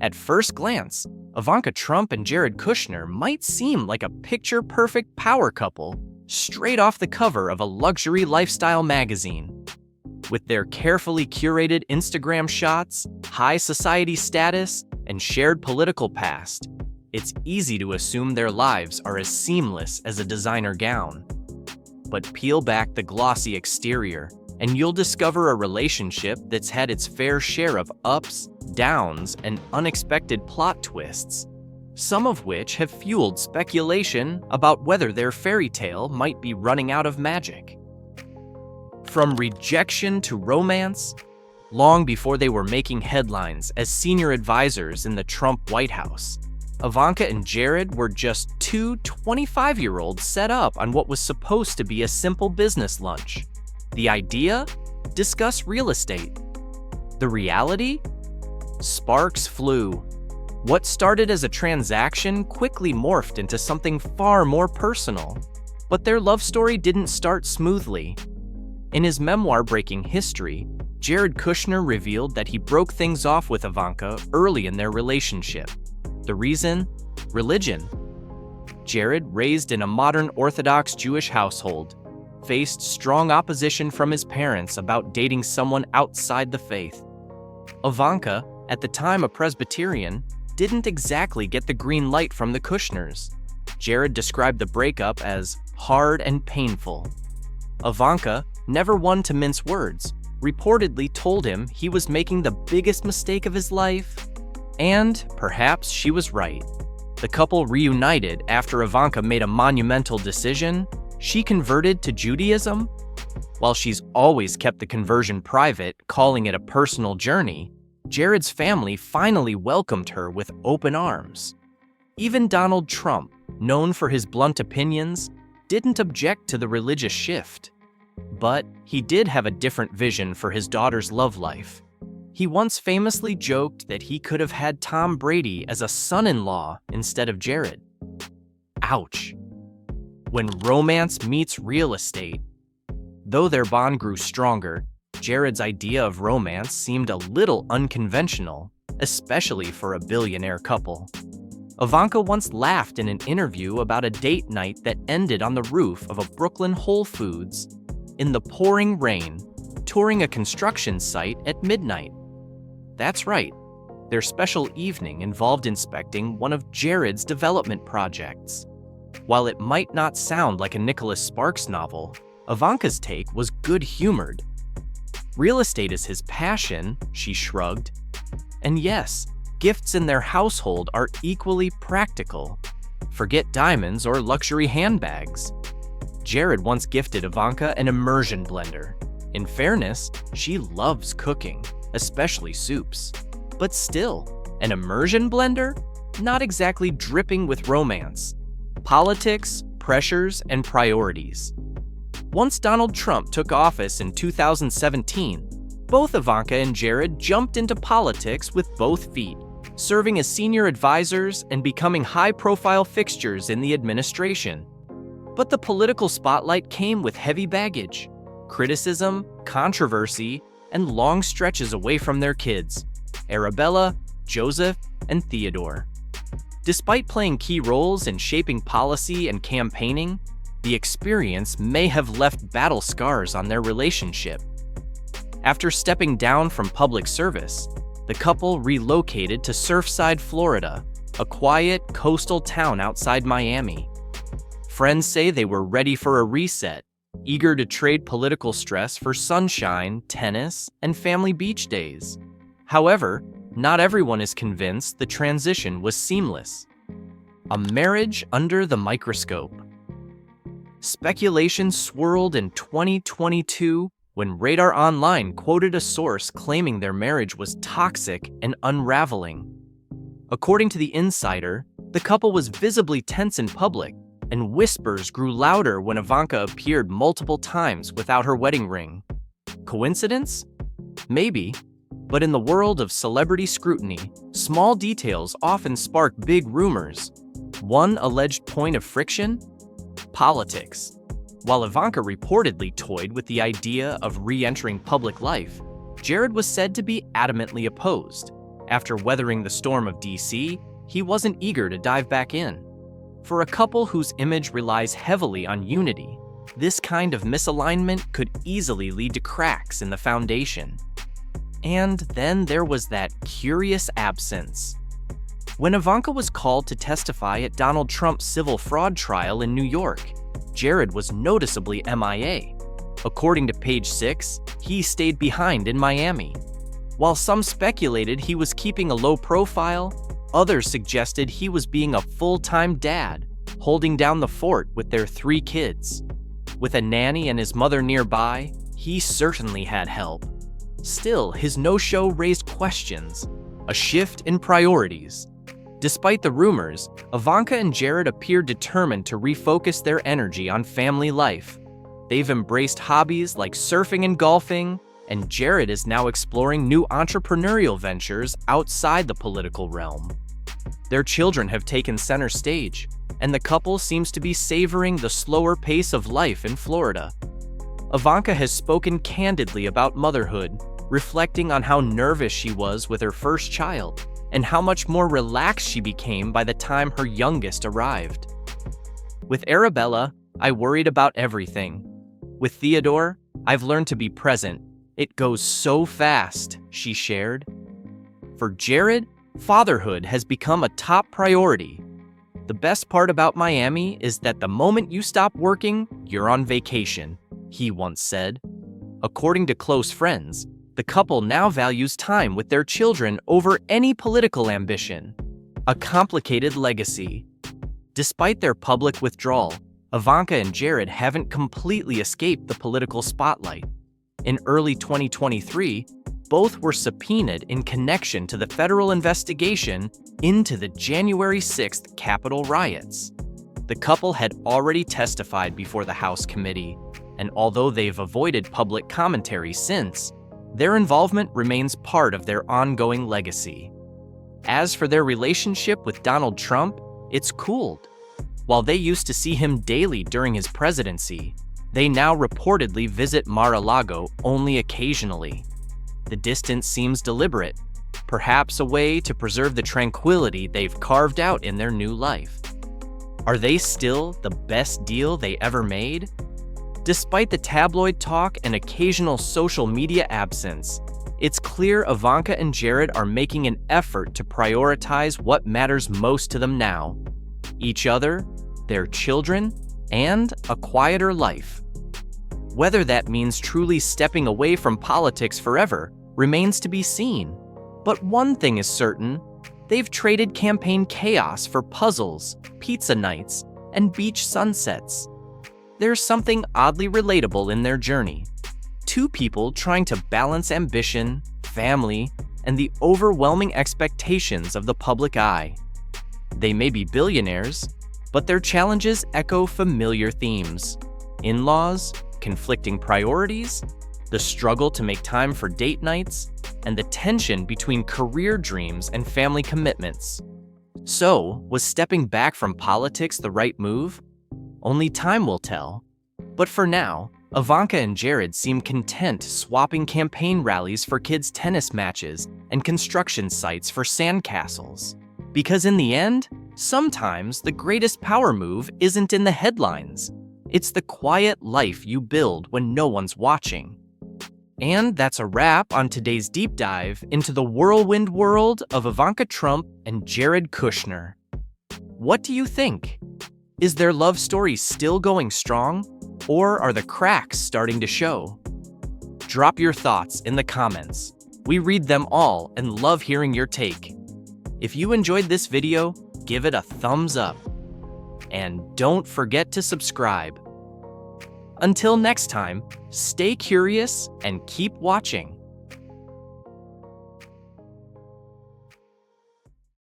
At first glance, Ivanka Trump and Jared Kushner might seem like a picture-perfect power couple straight off the cover of a luxury lifestyle magazine. With their carefully curated Instagram shots, high society status, and shared political past, it's easy to assume their lives are as seamless as a designer gown. But peel back the glossy exterior, and you'll discover a relationship that's had its fair share of ups, downs, and unexpected plot twists, some of which have fueled speculation about whether their fairy tale might be running out of magic. From rejection to romance, long before they were making headlines as senior advisors in the Trump White House, Ivanka and Jared were just two 25-year-olds set up on what was supposed to be a simple business lunch. The idea? Discuss real estate. The reality? Sparks flew. What started as a transaction quickly morphed into something far more personal. But their love story didn't start smoothly. In his memoir Breaking History, Jared Kushner revealed that he broke things off with Ivanka early in their relationship. The reason? Religion. Jared, raised in a modern Orthodox Jewish household, faced strong opposition from his parents about dating someone outside the faith. Ivanka, at the time a Presbyterian, didn't exactly get the green light from the Kushners. Jared described the breakup as hard and painful. Ivanka, never one to mince words, reportedly told him he was making the biggest mistake of his life. And perhaps she was right. The couple reunited after Ivanka made a monumental decision. She converted to Judaism. While she's always kept the conversion private, calling it a personal journey, Jared's family finally welcomed her with open arms. Even Donald Trump, known for his blunt opinions, didn't object to the religious shift. But he did have a different vision for his daughter's love life. He once famously joked that he could have had Tom Brady as a son-in-law instead of Jared. Ouch. When romance meets real estate. Though their bond grew stronger, Jared's idea of romance seemed a little unconventional, especially for a billionaire couple. Ivanka once laughed in an interview about a date night that ended on the roof of a Brooklyn Whole Foods, in the pouring rain, touring a construction site at midnight. That's right, their special evening involved inspecting one of Jared's development projects. While it might not sound like a Nicholas Sparks novel, Ivanka's take was good-humored. Real estate is his passion, she shrugged. And yes, gifts in their household are equally practical. Forget diamonds or luxury handbags. Jared once gifted Ivanka an immersion blender. In fairness, she loves cooking, especially soups. But still, an immersion blender? Not exactly dripping with romance. Politics, pressures, and priorities. Once Donald Trump took office in 2017, both Ivanka and Jared jumped into politics with both feet, serving as senior advisors and becoming high-profile fixtures in the administration. But the political spotlight came with heavy baggage, criticism, controversy, and long stretches away from their kids, Arabella, Joseph, and Theodore. Despite playing key roles in shaping policy and campaigning, the experience may have left battle scars on their relationship. After stepping down from public service, the couple relocated to Surfside, Florida, a quiet coastal town outside Miami. Friends say they were ready for a reset, eager to trade political stress for sunshine, tennis, and family beach days. However, not everyone is convinced the transition was seamless. A marriage under the microscope. Speculation swirled in 2022 when Radar Online quoted a source claiming their marriage was toxic and unraveling. According to The Insider, the couple was visibly tense in public, and whispers grew louder when Ivanka appeared multiple times without her wedding ring. Coincidence? Maybe. But in the world of celebrity scrutiny, small details often spark big rumors. One alleged point of friction? Politics. While Ivanka reportedly toyed with the idea of re-entering public life, Jared was said to be adamantly opposed, After weathering the storm of DC, he wasn't eager to dive back in. For a couple whose image relies heavily on unity, this kind of misalignment could easily lead to cracks in the foundation. And then there was that curious absence. When Ivanka was called to testify at Donald Trump's civil fraud trial in New York, Jared was noticeably MIA. According to Page 6, he stayed behind in Miami. While some speculated he was keeping a low profile, others suggested he was being a full-time dad, holding down the fort with their 3 kids. With a nanny and his mother nearby, he certainly had help. Still, his no-show raised questions, a shift in priorities. Despite the rumors, Ivanka and Jared appear determined to refocus their energy on family life. They've embraced hobbies like surfing and golfing, and Jared is now exploring new entrepreneurial ventures outside the political realm. Their children have taken center stage, and the couple seems to be savoring the slower pace of life in Florida. Ivanka has spoken candidly about motherhood, reflecting on how nervous she was with her first child, and how much more relaxed she became by the time her youngest arrived. With Arabella, I worried about everything. With Theodore, I've learned to be present. It goes so fast, she shared. For Jared, fatherhood has become a top priority. The best part about Miami is that the moment you stop working, you're on vacation, he once said. According to close friends, the couple now values time with their children over any political ambition. A complicated legacy. Despite their public withdrawal, Ivanka and Jared haven't completely escaped the political spotlight. In early 2023, both were subpoenaed in connection to the federal investigation into the January 6th Capitol riots. The couple had already testified before the House committee, and although they've avoided public commentary since, their involvement remains part of their ongoing legacy. As for their relationship with Donald Trump, it's cooled. While they used to see him daily during his presidency, they now reportedly visit Mar-a-Lago only occasionally. The distance seems deliberate, perhaps a way to preserve the tranquility they've carved out in their new life. Are they still the best deal they ever made? Despite the tabloid talk and occasional social media absence, it's clear Ivanka and Jared are making an effort to prioritize what matters most to them now: each other, their children, and a quieter life. Whether that means truly stepping away from politics forever remains to be seen. But one thing is certain: they've traded campaign chaos for puzzles, pizza nights, and beach sunsets. There's something oddly relatable in their journey. 2 people trying to balance ambition, family, and the overwhelming expectations of the public eye. They may be billionaires, but their challenges echo familiar themes: in-laws, conflicting priorities, the struggle to make time for date nights, and the tension between career dreams and family commitments. So, was stepping back from politics the right move? Only time will tell. But for now, Ivanka and Jared seem content swapping campaign rallies for kids' tennis matches and construction sites for sandcastles. Because in the end, sometimes the greatest power move isn't in the headlines. It's the quiet life you build when no one's watching. And that's a wrap on today's deep dive into the whirlwind world of Ivanka Trump and Jared Kushner. What do you think? Is their love story still going strong, or are the cracks starting to show? Drop your thoughts in the comments. We read them all and love hearing your take. If you enjoyed this video, give it a thumbs up. And don't forget to subscribe. Until next time, stay curious and keep watching.